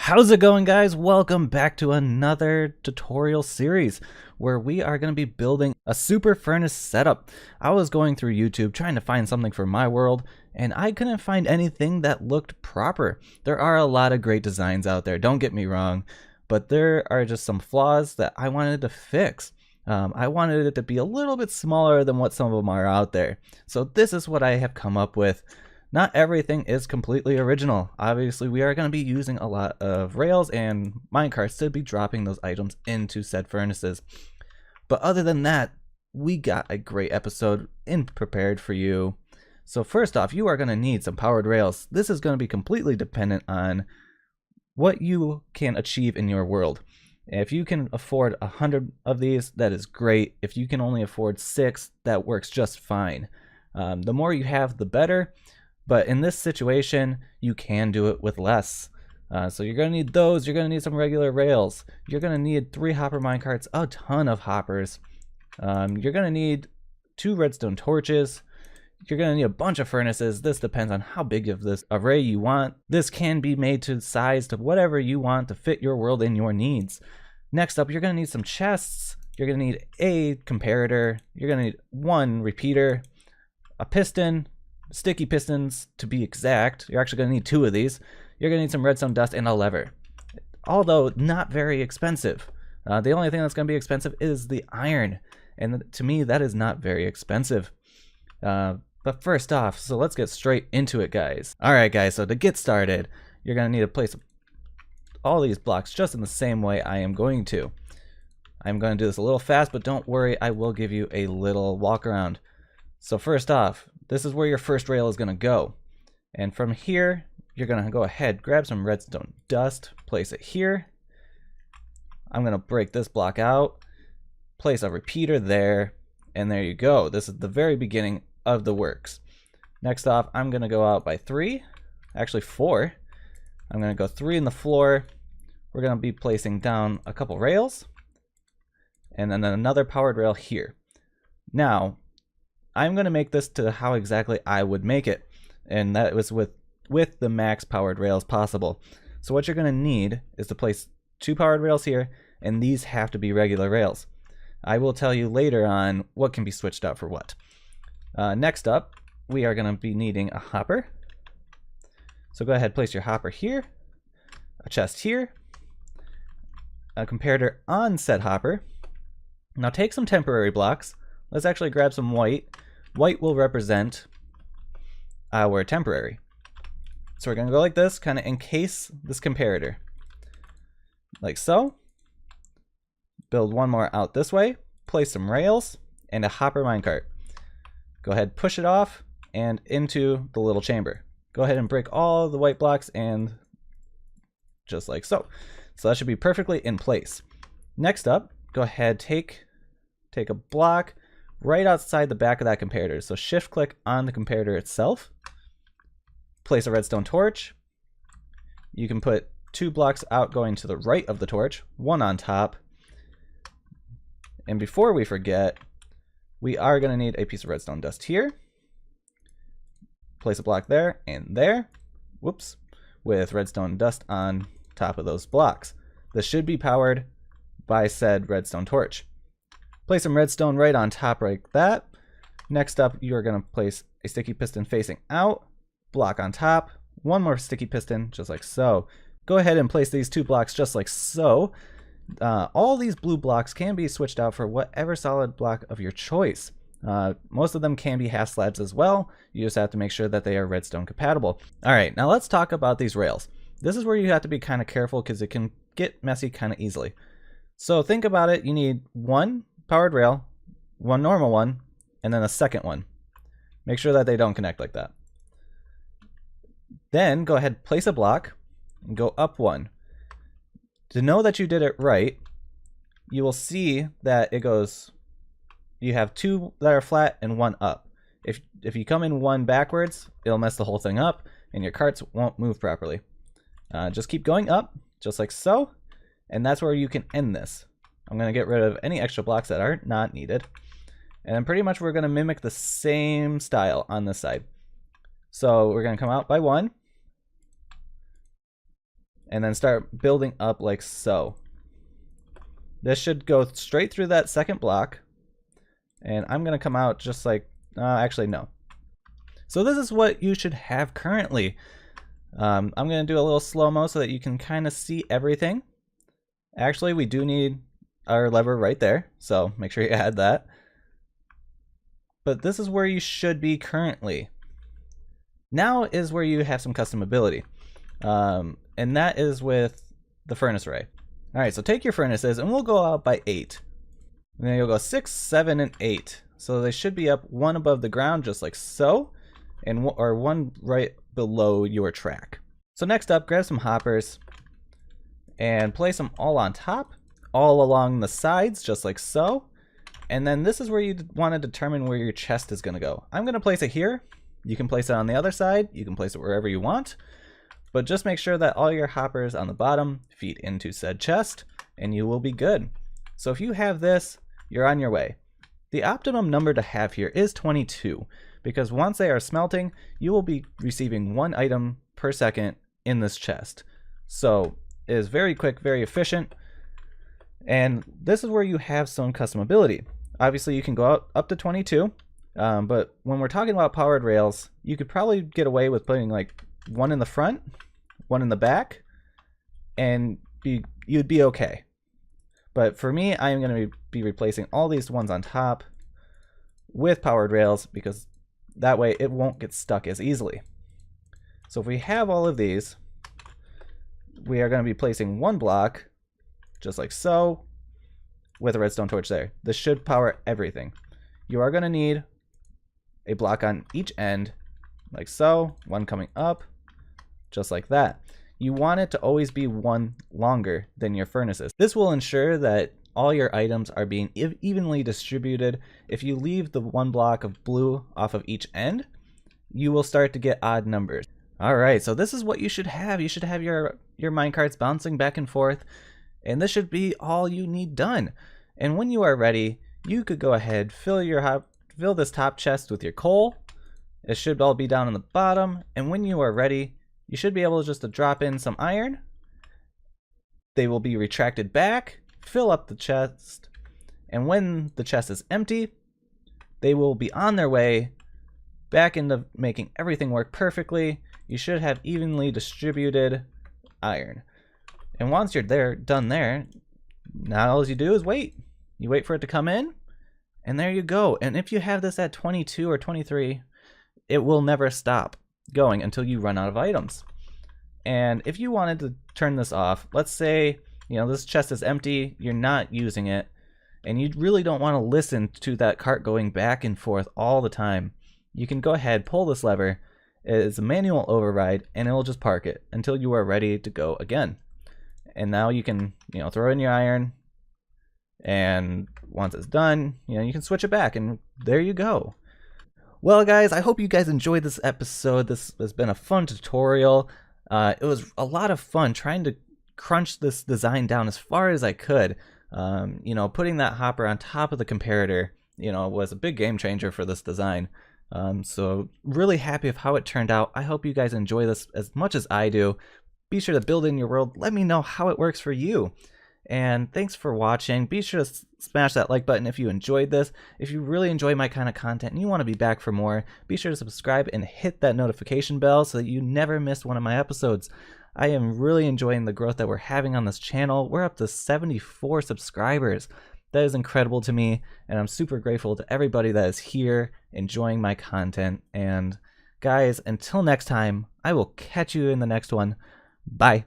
How's it going, guys? Welcome back to another tutorial series where we are going to be building a super furnace setup. I was going through YouTube trying to find something for my world, and I couldn't find anything that looked proper. There are a lot of great designs out there, don't get me wrong, but there are just some flaws that I wanted to fix. I wanted it to be a little bit smaller than what some of them are out there. So this is what I have come up with. Not everything is completely original. Obviously, we are going to be using a lot of rails and minecarts to be dropping those items into said furnaces. But other than that, we got a great episode prepared for you. So first off, you are going to need some powered rails. This is going to be completely dependent on what you can achieve in your world. If you can afford 100 of these, that is great. If you can only afford 6, that works just fine. The more you have, the better. But in this situation, you can do it with less. So you're going to need those. You're going to need some regular rails. You're going to need 3 hopper minecarts, a ton of hoppers. You're going to need 2 redstone torches. You're going to need a bunch of furnaces. This depends on how big of this array you want. This can be made to size to whatever you want to fit your world and your needs. Next up, you're going to need some chests. You're going to need a comparator. You're going to need 1 repeater, a piston, sticky pistons to be exact. You're actually going to need 2 of these. You're going to need some redstone dust and a lever. Although not very expensive. The only thing that's going to be expensive is the iron. And to me, that is not very expensive. But first off, so let's get straight into it, guys. Alright guys, so to get started, you're going to need to place all these blocks just in the same way I am going to. I'm going to do this a little fast, but don't worry, I will give you a little walk around. So first off, this is where your first rail is going to go. And from here, you're going to go ahead, grab some redstone dust, place it here. I'm going to break this block out, place a repeater there, and there you go. This is the very beginning of the works. Next off, I'm going to go out by 3, actually 4. I'm going to go 3 in the floor. We're going to be placing down a couple rails, and then another powered rail here. Now, I'm going to make this to how exactly I would make it, and that was with the max powered rails possible. So what you're going to need is to place 2 powered rails here, and these have to be regular rails. I will tell you later on what can be switched out for what. Next up, we are going to be needing a hopper. So go ahead, place your hopper here, a chest here, a comparator on said hopper. Now take some temporary blocks. Let's actually grab some white. White will represent our temporary. So we're going to go like this, kind of encase this comparator. Like so. Build 1 more out this way. Place some rails and a hopper minecart. Go ahead, push it off and into the little chamber. Go ahead and break all the white blocks and just like so. So that should be perfectly in place. Next up, go ahead, take a block right outside the back of that comparator. So shift click on the comparator itself. Place a redstone torch. You can put 2 blocks out going to the right of the torch, 1 on top. And before we forget, we are going to need a piece of redstone dust here. Place a block there and there. Whoops. With redstone dust on top of those blocks. This should be powered by said redstone torch. Place some redstone right on top like that. Next up, you're going to place a sticky piston facing out. Block on top. 1 more sticky piston, just like so. Go ahead and place these 2 blocks just like so. All these blue blocks can be switched out for whatever solid block of your choice. Most of them can be half slabs as well. You just have to make sure that they are redstone compatible. Alright, now let's talk about these rails. This is where you have to be kind of careful because it can get messy kind of easily. So think about it, you need 1 powered rail, 1 normal one, and then a second one. Make sure that they don't connect like that. Then go ahead, place a block, and go up 1. To know that you did it right, you will see that it goes, you have 2 that are flat and 1 up. If you come in 1 backwards, it'll mess the whole thing up and your carts won't move properly. Just keep going up, just like so, and that's where you can end this. I'm going to get rid of any extra blocks that are not needed. And then pretty much we're going to mimic the same style on this side. So we're going to come out by 1, and then start building up like so. This should go straight through that second block, and I'm gonna come out just like, actually no. So this is what you should have currently. I'm gonna do a little slow-mo so that you can kind of see everything. Actually, we do need our lever right there, so make sure you add that. But this is where you should be currently. Now is where you have some customability, and that is with the furnace array. All right, so take your furnaces, and we'll go out by 8. And then you'll go 6, 7, and 8. So they should be up one above the ground, just like so, and or one right below your track. So next up, grab some hoppers and place them all on top, all along the sides, just like so. And then this is where you want to determine where your chest is going to go. I'm going to place it here. You can place it on the other side. You can place it wherever you want. But just make sure that all your hoppers on the bottom feed into said chest, and you will be good. So if you have this, you're on your way. The optimum number to have here is 22, because once they are smelting, you will be receiving 1 item per second in this chest. So it is very quick, very efficient, and this is where you have some customability. Obviously you can go up to 22, but when we're talking about powered rails, you could probably get away with putting like 1 in the front, 1 in the back, and you'd be okay. But for me, I am going to be replacing all these ones on top with powered rails, because that way it won't get stuck as easily. So if we have all of these, we are going to be placing 1 block, just like so, with a redstone torch there. This should power everything. You are going to need a block on each end, like so, 1 coming up, just like that. You want it to always be 1 longer than your furnaces. This will ensure that all your items are being evenly distributed. If you leave the 1 block of blue off of each end, you will start to get odd numbers. Alright, so this is what you should have. You should have your minecarts bouncing back and forth, and this should be all you need done. And when you are ready, you could go ahead, fill this top chest with your coal. It should all be down on the bottom, and when you are ready, you should be able just to drop in some iron. They will be retracted back, fill up the chest, and when the chest is empty, they will be on their way back into making everything work perfectly. You should have evenly distributed iron. And once you're done there, now all you do is wait. You wait for it to come in, and there you go. And if you have this at 22 or 23, it will never stop going until you run out of items. And if you wanted to turn this off, let's say, you know, this chest is empty, you're not using it, and you really don't want to listen to that cart going back and forth all the time, you can go ahead, pull this lever. It's a manual override, and it'll just park it until you are ready to go again. And now you can, you know, throw in your iron, and once it's done, you know, you can switch it back, and there you go. Well guys, I hope you guys enjoyed this episode. This has been a fun tutorial. It was a lot of fun trying to crunch this design down as far as I could. You know, putting that hopper on top of the comparator, you know, was a big game changer for this design. So really happy with how it turned out. I hope you guys enjoy this as much as I do. Be sure to build in your world. Let me know how it works for you. And thanks for watching. Be sure to smash that like button if you enjoyed this. If you really enjoy my kind of content and you want to be back for more, be sure to subscribe and hit that notification bell so that you never miss one of my episodes. I am really enjoying the growth that we're having on this channel. We're up to 74 subscribers. That is incredible to me, and I'm super grateful to everybody that is here enjoying my content. And guys, until next time, I will catch you in the next one. Bye.